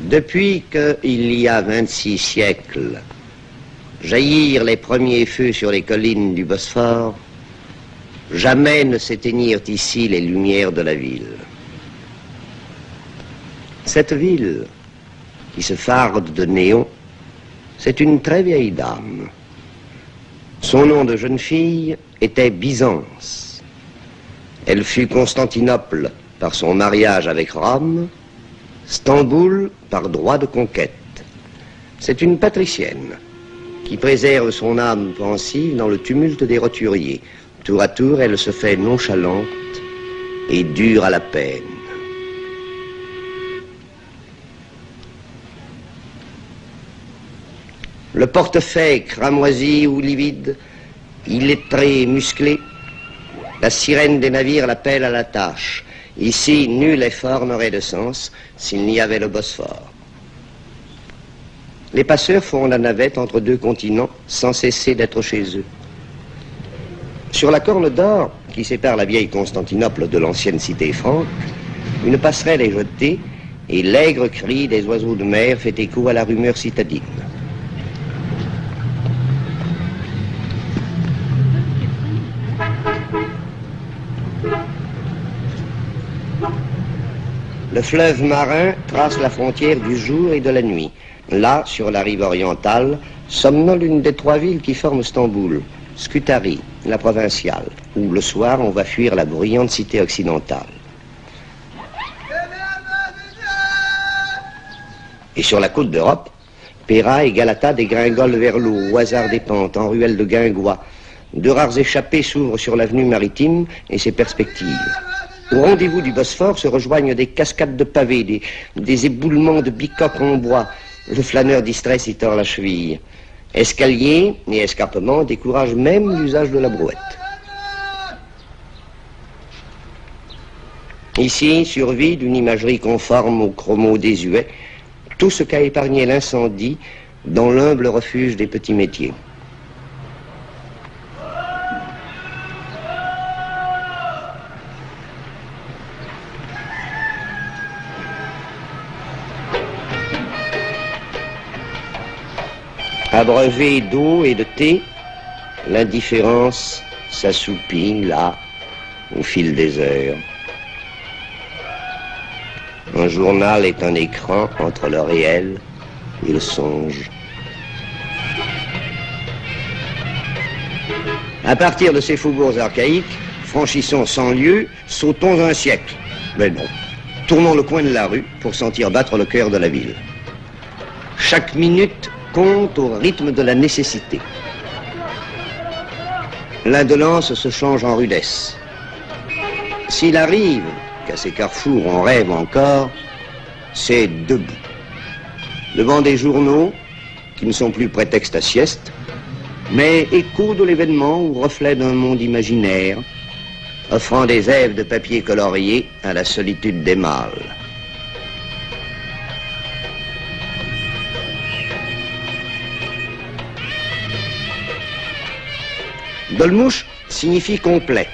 Depuis qu'il y a 26 siècles, jaillirent les premiers feux sur les collines du Bosphore, jamais ne s'éteignirent ici les lumières de la ville. Cette ville, qui se farde de néons, c'est une très vieille dame. Son nom de jeune fille était Byzance. Elle fut Constantinople par son mariage avec Rome, Stamboul par droit de conquête. C'est une patricienne qui préserve son âme pensive dans le tumulte des roturiers. Tour à tour, elle se fait nonchalante et dure à la peine. Le portefaix cramoisi ou livide, illettré et musclé, la sirène des navires l'appelle à la tâche. Ici, nul effort n'aurait de sens s'il n'y avait le Bosphore. Les passeurs font la navette entre deux continents sans cesser d'être chez eux. Sur la corne d'or qui sépare la vieille Constantinople de l'ancienne cité franque, une passerelle est jetée et l'aigre cri des oiseaux de mer fait écho à la rumeur citadine. Le fleuve marin trace la frontière du jour et de la nuit. Là, sur la rive orientale, somnole une des trois villes qui forment Stamboul, Scutari, la provinciale, où le soir on va fuir la bruyante cité occidentale. Et sur la côte d'Europe, Péra et Galata dégringolent vers l'eau, au hasard des pentes, en ruelles de guingois. De rares échappées s'ouvrent sur l'avenue maritime et ses perspectives. Au rendez-vous du Bosphore se rejoignent des cascades de pavés, des éboulements de bicoques en bois. Le flâneur distrait s'y tord la cheville. Escaliers et escarpements découragent même l'usage de la brouette. Ici survit d'une imagerie conforme aux chromos désuets tout ce qu'a épargné l'incendie dans l'humble refuge des petits métiers. Abreuvé d'eau et de thé, l'indifférence s'assoupit là, au fil des heures. Un journal est un écran entre le réel et le songe. À partir de ces faubourgs archaïques, franchissons 100 lieues, sautons un siècle. Mais non, tournons le coin de la rue pour sentir battre le cœur de la ville. Chaque minute compte au rythme de la nécessité. L'indolence se change en rudesse. S'il arrive qu'à ces carrefours on rêve encore, c'est debout. Devant des journaux qui ne sont plus prétexte à sieste, mais écho de l'événement ou reflet d'un monde imaginaire, offrant des èves de papier colorié à la solitude des mâles. Dolmouche signifie complet.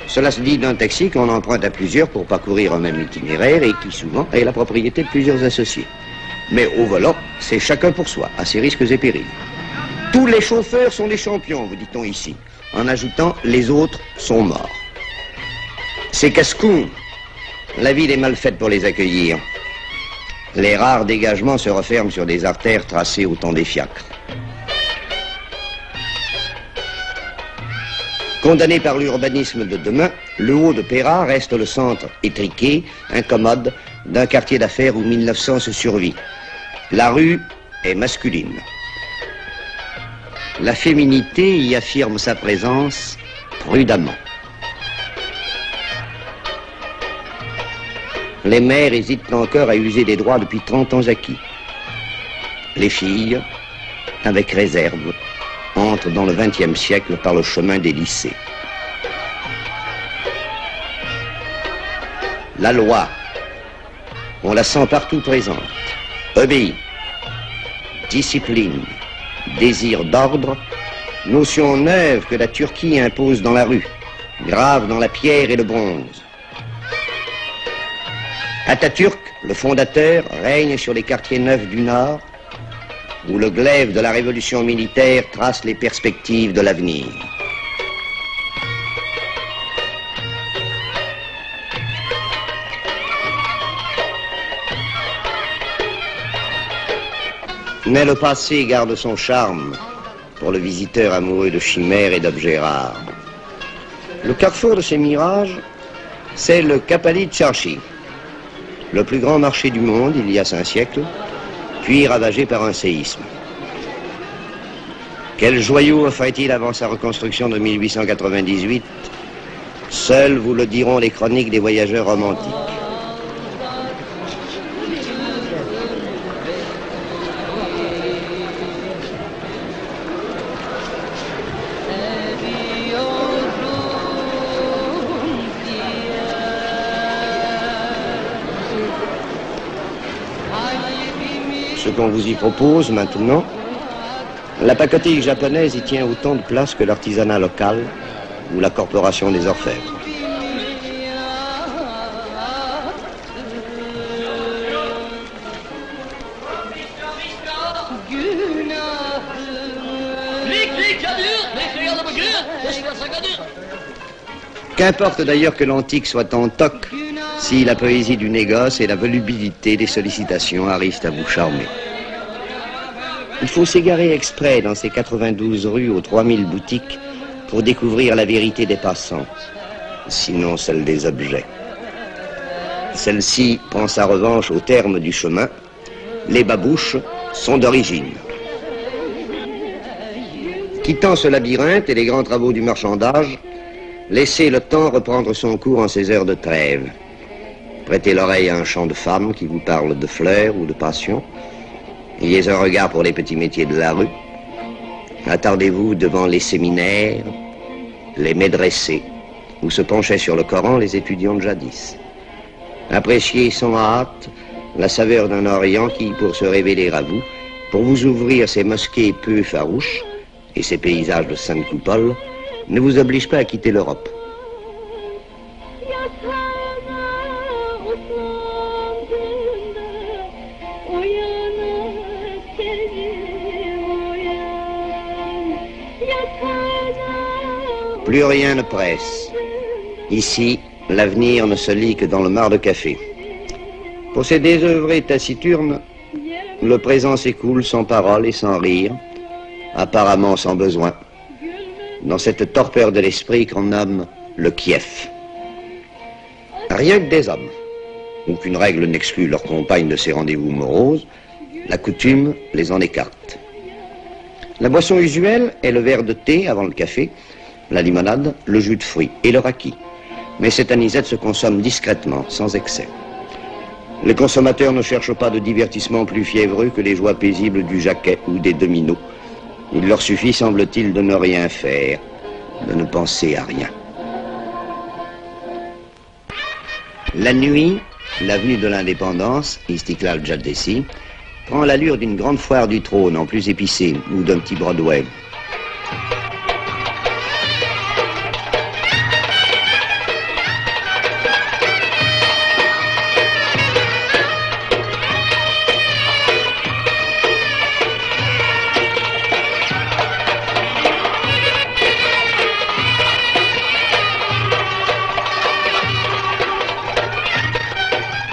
Cela se dit d'un taxi qu'on emprunte à plusieurs pour parcourir un même itinéraire et qui souvent est la propriété de plusieurs associés. Mais au volant, c'est chacun pour soi, à ses risques et périls. Tous les chauffeurs sont des champions, vous dit-on ici, en ajoutant les autres sont morts. C'est casse-cou. La ville est mal faite pour les accueillir. Les rares dégagements se referment sur des artères tracées au temps des fiacres. Condamné par l'urbanisme de demain, le haut de Péra reste le centre étriqué, incommode, d'un quartier d'affaires où 1900 se survit. La rue est masculine. La féminité y affirme sa présence prudemment. Les mères hésitent encore à user des droits depuis 30 ans acquis. Les filles, avec réserve, entrent dans le XXe siècle par le chemin des lycées. La loi, on la sent partout présente, obéit, discipline, désir d'ordre, notion neuve que la Turquie impose dans la rue, grave dans la pierre et le bronze. Atatürk, le fondateur, règne sur les quartiers neufs du Nord, où le glaive de la révolution militaire trace les perspectives de l'avenir. Mais le passé garde son charme pour le visiteur amoureux de chimères et d'objets rares. Le carrefour de ces mirages, c'est le Kapalı Çarşı, le plus grand marché du monde il y a 5 siècles, puis ravagé par un séisme. Quel joyau offrait-il avant sa reconstruction de 1898? Seuls vous le diront les chroniques des voyageurs romantiques. Ce qu'on vous y propose maintenant, la pacotille japonaise y tient autant de place que l'artisanat local ou la corporation des orfèvres. Qu'importe d'ailleurs que l'antique soit en toc, si la poésie du négoce et la volubilité des sollicitations arrivent à vous charmer. Il faut s'égarer exprès dans ces 92 rues aux 3000 boutiques pour découvrir la vérité des passants, sinon celle des objets. Celle-ci prend sa revanche au terme du chemin. Les babouches sont d'origine. Quittant ce labyrinthe et les grands travaux du marchandage, laissez le temps reprendre son cours en ces heures de trêve. Prêtez l'oreille à un chant de femme qui vous parle de fleurs ou de passion. Ayez un regard pour les petits métiers de la rue. Attardez-vous devant les séminaires, les médressés, où se penchaient sur le Coran les étudiants de jadis. Appréciez sans hâte la saveur d'un Orient qui, pour se révéler à vous, pour vous ouvrir ces mosquées peu farouches et ces paysages de sainte coupole, ne vous oblige pas à quitter l'Europe. Plus rien ne presse. Ici, l'avenir ne se lit que dans le mar de café. Pour ces désœuvrés taciturnes, le présent s'écoule sans parole et sans rire, apparemment sans besoin, dans cette torpeur de l'esprit qu'on nomme le Kiev. Rien que des hommes. Aucune règle n'exclut leurs compagnes de ces rendez-vous moroses. La coutume les en écarte. La boisson usuelle est le verre de thé avant le café, la limonade, le jus de fruits et le raki. Mais cette anisette se consomme discrètement, sans excès. Les consommateurs ne cherchent pas de divertissement plus fiévreux que les joies paisibles du jaquet ou des dominos. Il leur suffit, semble-t-il, de ne rien faire, de ne penser à rien. La nuit, l'avenue de l'Indépendance, Istiklal Caddesi, prend l'allure d'une grande foire du trône en plus épicée ou d'un petit Broadway.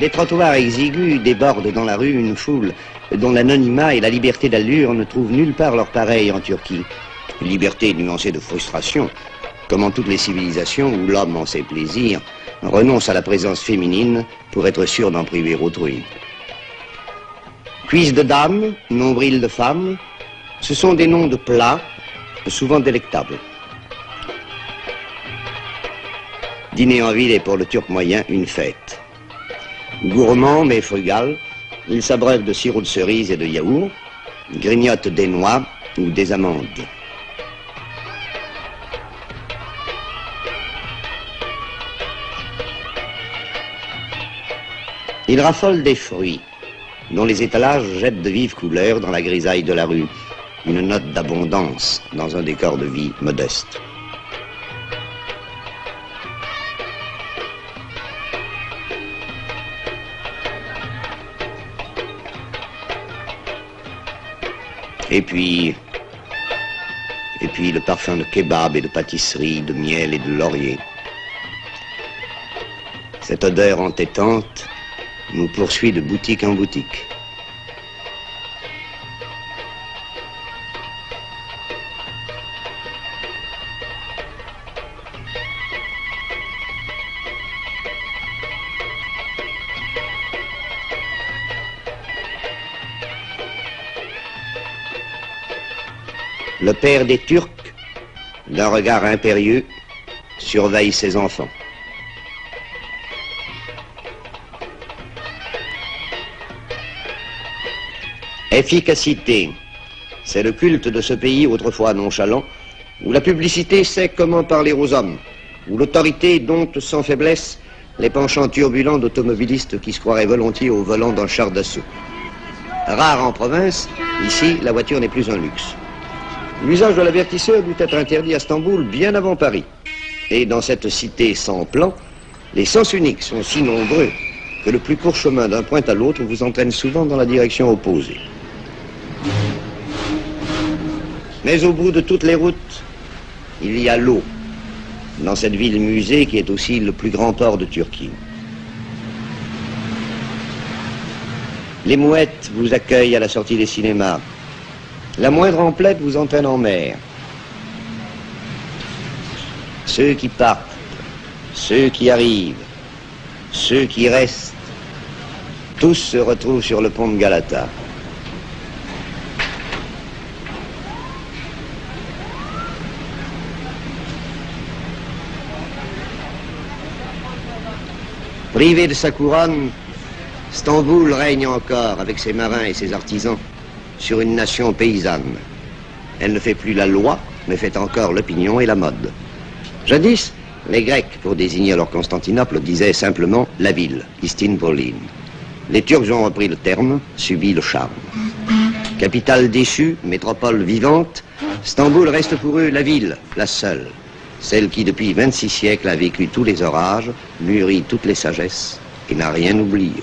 Des trottoirs exigus débordent dans la rue une foule dont l'anonymat et la liberté d'allure ne trouvent nulle part leur pareil en Turquie. Une liberté nuancée de frustration, comme en toutes les civilisations où l'homme, en ses plaisirs, renonce à la présence féminine pour être sûr d'en priver autrui. Cuisses de dames, nombril de femmes, ce sont des noms de plats, souvent délectables. Dîner en ville est pour le Turc moyen une fête. Gourmand mais frugal, il s'abreuve de sirop de cerise et de yaourt, grignote des noix ou des amandes. Il raffole des fruits, dont les étalages jettent de vives couleurs dans la grisaille de la rue, une note d'abondance dans un décor de vie modeste. Et puis le parfum de kebab et de pâtisserie, de miel et de laurier. Cette odeur entêtante nous poursuit de boutique en boutique. Le père des Turcs, d'un regard impérieux, surveille ses enfants. Efficacité, c'est le culte de ce pays autrefois nonchalant, où la publicité sait comment parler aux hommes, où l'autorité dompte sans faiblesse les penchants turbulents d'automobilistes qui se croiraient volontiers au volant d'un char d'assaut. Rare en province, ici, la voiture n'est plus un luxe. L'usage de l'avertisseur dut être interdit à Stamboul bien avant Paris. Et dans cette cité sans plan, les sens uniques sont si nombreux que le plus court chemin d'un point à l'autre vous entraîne souvent dans la direction opposée. Mais au bout de toutes les routes, il y a l'eau, dans cette ville-musée qui est aussi le plus grand port de Turquie. Les mouettes vous accueillent à la sortie des cinémas. La moindre emplette vous entraîne en mer. Ceux qui partent, ceux qui arrivent, ceux qui restent, tous se retrouvent sur le pont de Galata. Privé de sa couronne, Stamboul règne encore, avec ses marins et ses artisans, sur une nation paysanne. Elle ne fait plus la loi, mais fait encore l'opinion et la mode. Jadis, les Grecs, pour désigner leur Constantinople, disaient simplement la ville, Istanbul. Les Turcs ont repris le terme, subi le charme. Capitale déchue, métropole vivante, Stamboul reste pour eux la ville, la seule. Celle qui, depuis 26 siècles, a vécu tous les orages, mûri toutes les sagesses et n'a rien oublié.